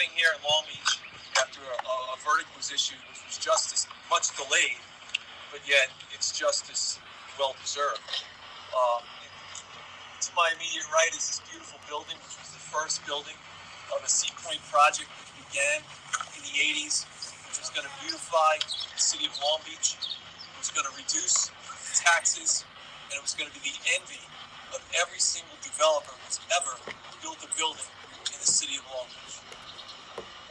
standing here in Long Beach after a verdict was issued, which was just as much delayed, but yet it's just as well deserved. To my immediate right is this beautiful building, which was the first building of a Sea Point project which began in the 80s, which was going to beautify the city of Long Beach. It was going to reduce taxes, and it was going to be the envy of every single developer who's ever built a building in the city of Long Beach.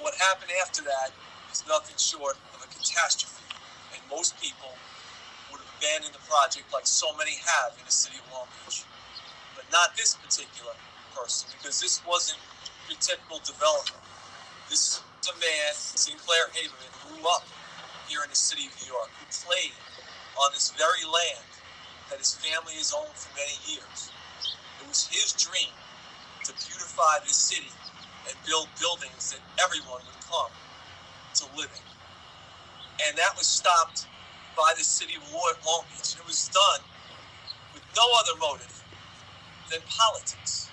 What happened after that is nothing short of a catastrophe, and most people would have abandoned the project like so many have in the city of Long Beach. But not this particular person, because this wasn't your typical developer. This is a man, Sinclair Haberman, who grew up here in the city of New York, who played on this very land that his family has owned for many years. It was his dream to beautify this city and build buildings that everyone would come to live in. And that was stopped by the city of Long Beach. It was done with no other motive than politics.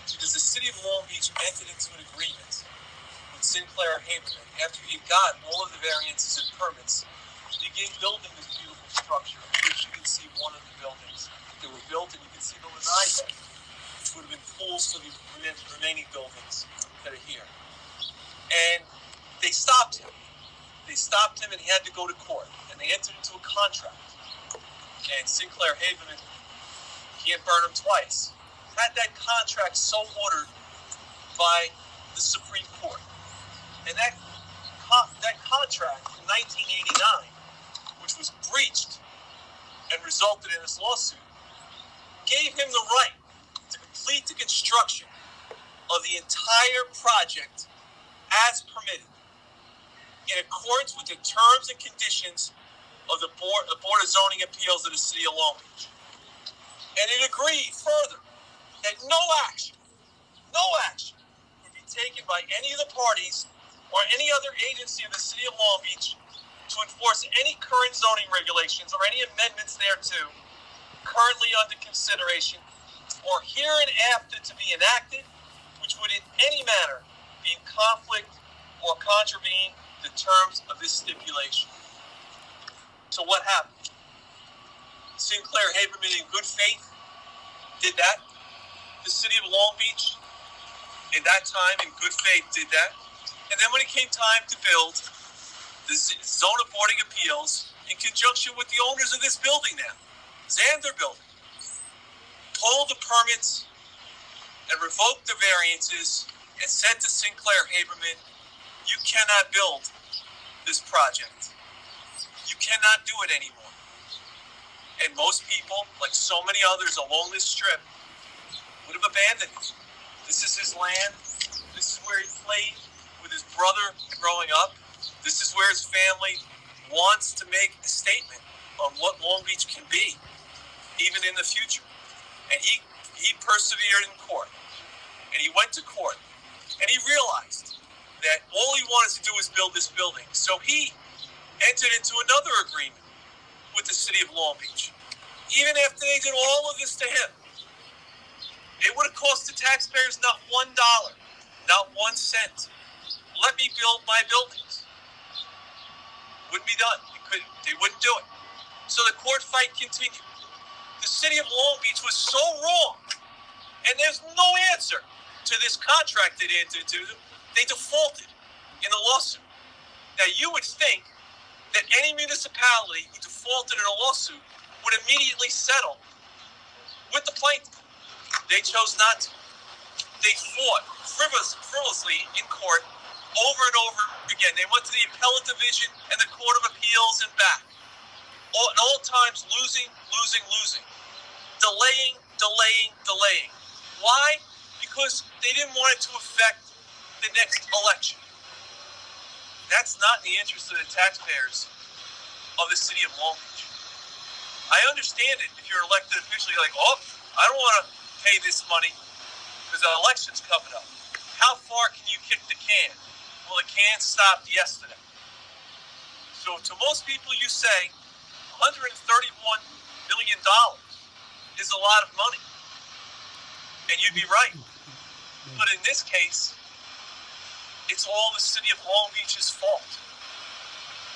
Because the city of Long Beach entered into an agreement with Sinclair Haberman after he got all of the variances and permits to begin building this beautiful structure, which you can see one of the buildings that were built, and you can see the lanai deck, which would have been pools for the remaining buildings that are here. And they stopped him. They stopped him, and he had to go to court. And they entered into a contract. And Sinclair Haberman, he had burned him twice, had that contract so ordered by the Supreme Court. And that contract in 1989, which was breached and resulted in this lawsuit, gave him the right to complete the construction of the entire project as permitted, in accordance with the terms and conditions of the Board of Zoning Appeals of the City of Long Beach. And it agreed further that no action would be taken by any of the parties or any other agency of the City of Long Beach to enforce any current zoning regulations or any amendments thereto currently under consideration or hereinafter to be enacted, which would in any manner be in conflict or contravene the terms of this stipulation. So what happened? Sinclair Haberman, in good faith, did that. The city of Long Beach, in that time, in good faith, did that. And then when it came time to build, the Zone of Board of Appeals, in conjunction with the owners of this building now, Zander Building, pulled the permits and revoked the variances and said to Sinclair Haberman, you cannot build this project. You cannot do it anymore. And most people, like so many others along this strip, would have abandoned it. This is his land. This is where he played with his brother growing up. This is where his family wants to make a statement on what Long Beach can be, even in the future. And he persevered in court. And he went to court. And he realized that all he wanted to do was build this building. So he entered into another agreement with the city of Long Beach. Even after they did all of this to him, it would have cost the taxpayers not $1, not 1 cent. Let me build my buildings. Wouldn't be done. They wouldn't do it. So the court fight continued. The city of Long Beach was so wrong, and there's no answer to this contract they entered into. They defaulted in the lawsuit. Now you would think that any municipality who defaulted in a lawsuit would immediately settle with the plaintiff. They chose not to. They fought frivolously in court over and over again. They went to the appellate division and the Court of Appeals and back. At all times losing. Delaying. Why? Because they didn't want it to affect the next election. That's not in the interest of the taxpayers of the city of Long Beach. I understand it if you're an elected official, you're like, oh, I don't want to pay this money because the election's coming up. How far can you kick the can? Well, the can stopped yesterday. So to most people you say, $131 million is a lot of money. And you'd be right. But in this case, It's all the city of Long Beach's fault.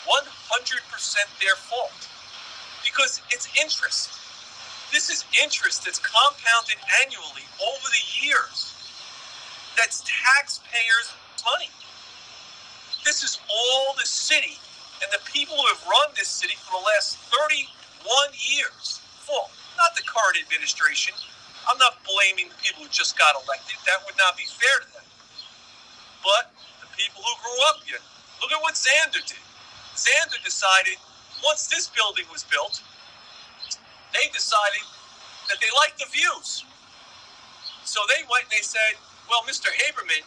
100% their fault. Because it's interest. This is interest that's compounded annually over the years. That's taxpayers' money. This is all the city and the people who have run this city for the last 31 years fault. Not the current administration. I'm not blaming the people who just got elected. That would not be fair to them. But the people who grew up here. Look at what Xander did. Xander decided, once this building was built, they decided that they liked the views. So they went and they said, well, Mr. Haberman,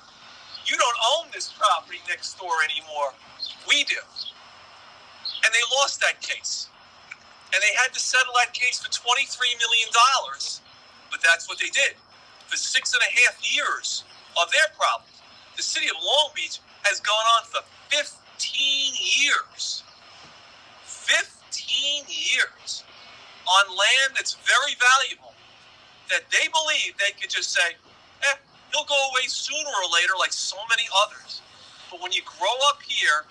you don't own this property next door anymore. We do. And they lost that case. And they had to settle that case for $23 million. But that's what they did. For 6.5 years of their problems, the city of Long Beach has gone on for 15 years. 15 years on land that's very valuable, that they believe they could just say, he'll go away sooner or later like so many others. But when you grow up here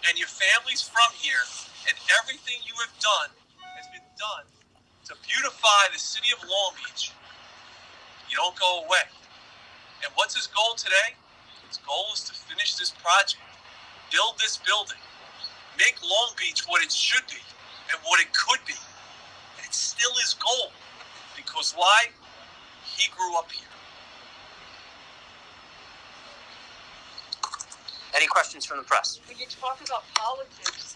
and your family's from here and everything you have done has been done to beautify the city of Long Beach, you don't go away. And what's his goal today? His goal is to finish this project, build this building, make Long Beach what it should be and what it could be. And it's still his goal. Because why? He grew up here. Any questions from the press? When you talk about politics,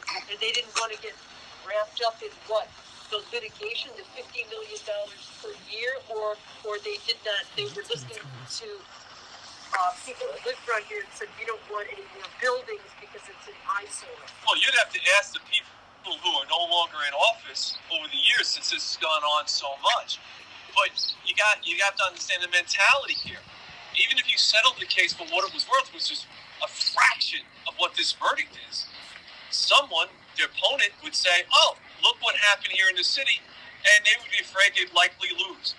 and they didn't want to get wrapped up in what? The litigation, the $50 million per year, or they did not, they were listening to people who lived around here and said, we don't want any more buildings because it's an eyesore. Well, you'd have to ask the people who are no longer in office over the years since this has gone on so much. But you have to understand the mentality here. Even if you settled the case for what it was worth, which is a fraction of what this verdict is, someone, their opponent, would say, oh, look what happened here in the city, and they would be afraid they'd likely lose.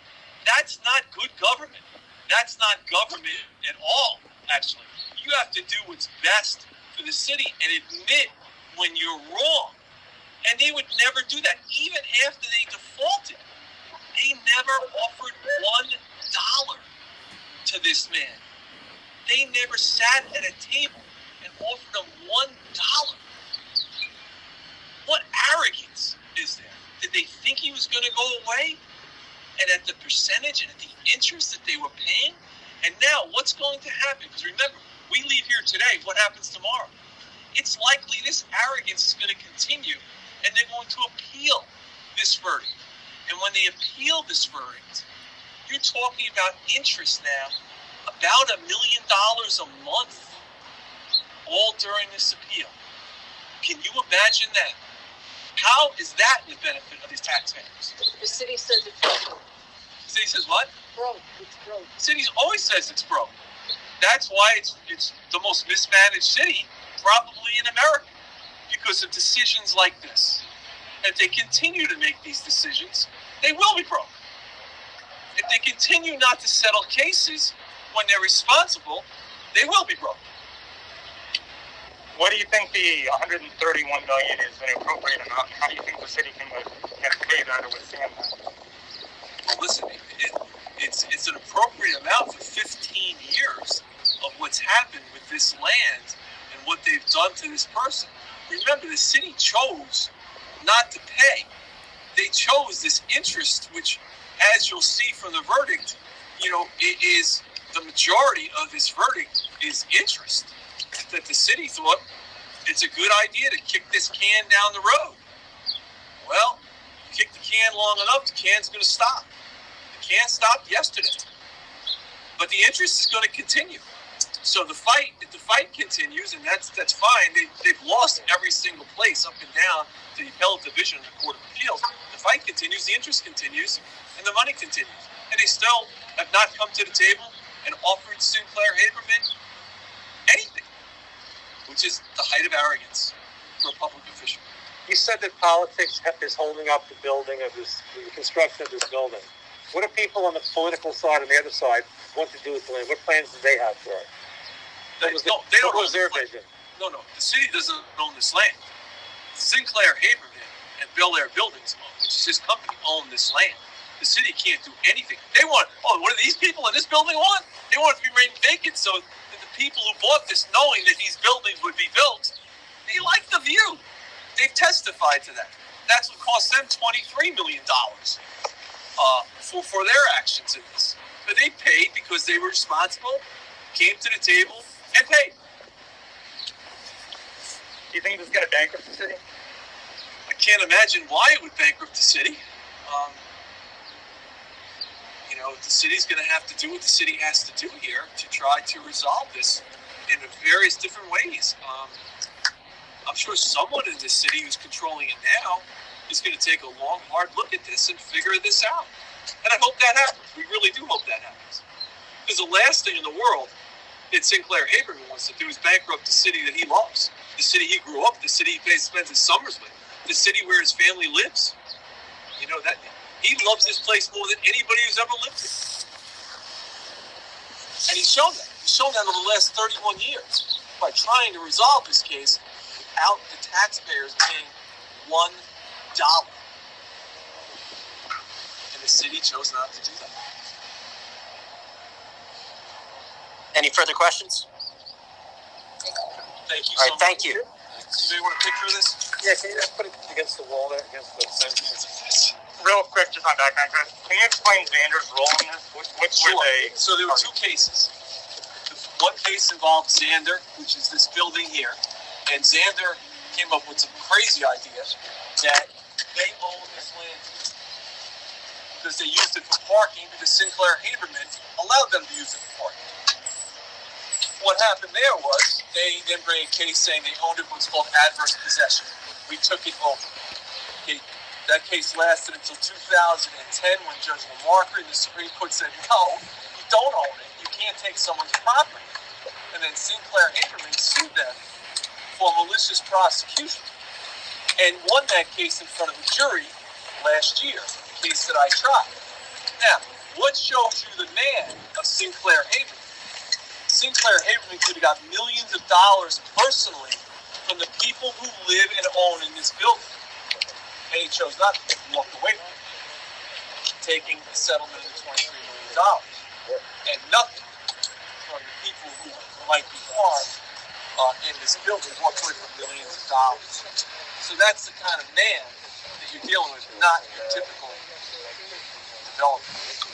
That's not good government. That's not government at all, actually. You have to do what's best for the city and admit when you're wrong. And they would never do that. Even after they defaulted, they never offered $1 to this man. They never sat at a table and offered him $1. What arrogance is there? Did they think he was going to go away? And at the percentage and at the interest that they were paying? And now, what's going to happen? Because remember, we leave here today. What happens tomorrow? It's likely this arrogance is going to continue, and they're going to appeal this verdict. And when they appeal this verdict, you're talking about interest now, about $1 million a month, all during this appeal. Can you imagine that? How is that in the benefit of these taxpayers? The city says it's broke. The city says what? Broke. It's broke. The city always says it's broke. That's why it's the most mismanaged city probably in America, because of decisions like this. If they continue to make these decisions, they will be broke. If they continue not to settle cases when they're responsible, they will be broke. What do you think the $131 million is an appropriate amount? How do you think the city can pay that or withstand that? Well, listen, it's an appropriate amount for 15 years of what's happened with this land and what they've done to this person. Remember, the city chose not to pay. They chose this interest, which, as you'll see from the verdict, it is the majority of this verdict is interest. That the city thought it's a good idea to kick this can down the road. Well, kick the can long enough, the can's going to stop. The can stopped yesterday. But the interest is going to continue. So if the fight continues, and that's fine. They've lost every single place up and down to the appellate division of the Court of Appeals. The fight continues, the interest continues, and the money continues. And they still have not come to the table and offered Sinclair Haberman anything, which is the height of arrogance for a public official. You said that politics is holding up the construction of this building. What do people on the political side and the other side want to do with the land? What plans do they have for it? They don't What was own their the land. vision? No, the city doesn't own this land. Sinclair Haberman and Bel Air Buildings, which is his company, own this land. The city can't do anything. They want, what do these people in this building want? They want it to be remain vacant so that the people who bought this, knowing that these buildings would be built, they like the view. They've testified to that. That's what cost them $23 million for their actions in this. But they paid because they were responsible, came to the table, and paid. Do you think this is going to bankrupt the city? I can't imagine why it would bankrupt the city. The city's going to have to do what the city has to do here to try to resolve this in various different ways. I'm sure someone in this city who's controlling it now is going to take a long, hard look at this and figure this out. And I hope that happens. We really do hope that happens. Because the last thing in the world that Sinclair Haberman wants to do is bankrupt the city that he loves. The city he grew up, the city he spends his summers with, the city where his family lives. That he loves this place more than anybody who's ever lived here. And he's shown that. He's shown that over the last 31 years by trying to resolve this case without the taxpayers paying $1. And the city chose not to do that. Any further questions? Thank you All so right, much. thank you. Anybody want a picture of this? Yeah, can you just put it against the wall there, against the fence? Real quick, just on background, Chris, can you explain Xander's role in this? Which Sure. were they? So there were two cases. One case involved Xander, which is this building here, and Xander came up with some crazy ideas that they own this land because they used it for parking because Sinclair Haberman allowed them to use it for parking. What happened there was they then bring a case saying they owned it what's called adverse possession. We took it over. Okay. That case lasted until 2010 when Judge Lamarcker in the Supreme Court said, no, you don't own it. You can't take someone's property. And then Sinclair Haberman sued them for malicious prosecution and won that case in front of a jury last year, the case that I tried. Now, what shows you the man of Sinclair Haberman? Sinclair Haberman could have got millions of dollars personally from the people who live and own in this building. And he chose not to walk away from it, taking the settlement of $23 million and nothing from the people who might be harmed in this building, walked away from millions of dollars. So that's the kind of man that you're dealing with, not your typical developer.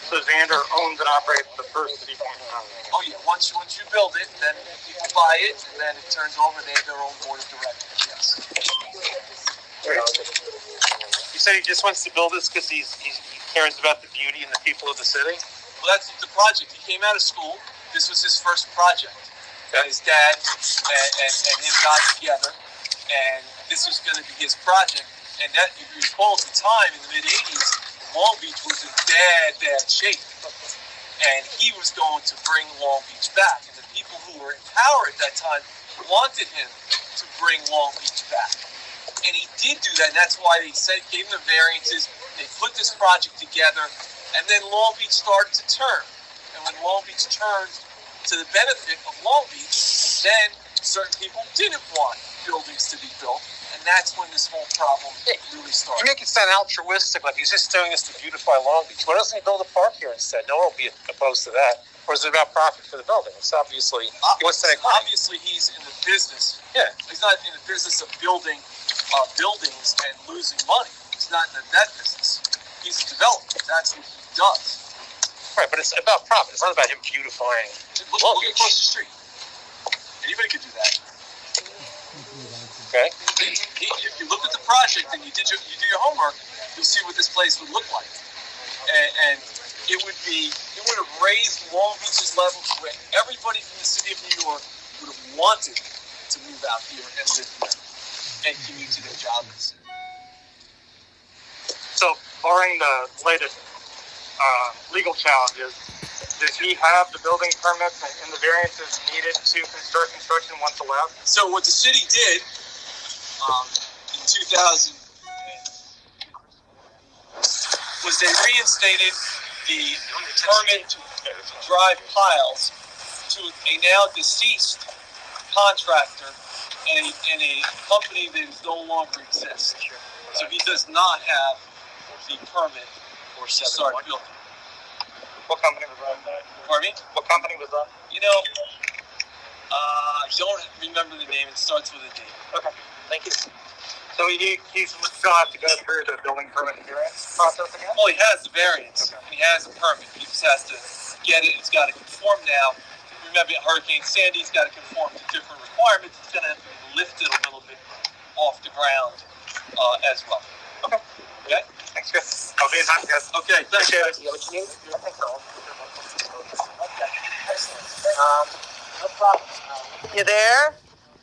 So Xander owns and operates the first Sea Point property. Oh yeah, once you build it, then people buy it, and then it turns over. They have their own board of directors. Yes. You said he just wants to build this because he cares about the beauty and the people of the city? Well, that's the project. He came out of school. This was his first project. And his dad and him got together, and this was going to be his project. And that, if you recall, at the time in the mid-'80s, Long Beach was in bad shape. And he was going to bring Long Beach back. And the people who were in power at that time wanted him to bring Long Beach back. And he did do that, and that's why they gave him the variances. They put this project together, and then Long Beach started to turn. And when Long Beach turned to the benefit of Long Beach, then certain people didn't want buildings to be built, and that's when this whole problem really started. You make it sound altruistic, like he's just doing this to beautify Long Beach. Why doesn't he build a park here instead? No one will be opposed to that. Or is it about profit for the building? It's obviously, he wants to make money. Obviously, he's in the business. Yeah. He's not in the business of building buildings and losing money. He's not in that business. He's a developer. That's what he does. Right, but it's about profit. It's not about him beautifying Look Long across Beach. the street. Anybody could do that. Okay? If you look at the project and you do your homework, you'll see what this place would look like. And it would have raised Long Beach's level to where everybody from the city of New York would have wanted to move out here and live here and commute to their job in the city. So, barring the latest legal challenges, does he have the building permits and the variances needed to start construction once allowed? So what the city did in 2000 was they reinstated the permit to drive piles to a now deceased contractor in a company that is no longer exists. So he does not have the permit to start building. What company was that? Pardon me? What company was that? You know, I don't remember the name. It starts with a D. Okay, thank you. So he still have to go through the building permit and variance process again? Well, he has the variance. Okay. And he has a permit. He just has to get it. It's got to conform now. Remember, Hurricane Sandy's got to conform to different requirements. It's going to have to be lifted a little bit off the ground as well. Okay. Okay? Thanks, Chris. I'll be in touch, guys. Okay, thanks, guys. You know what you need? I think so. Okay. No problem. You there?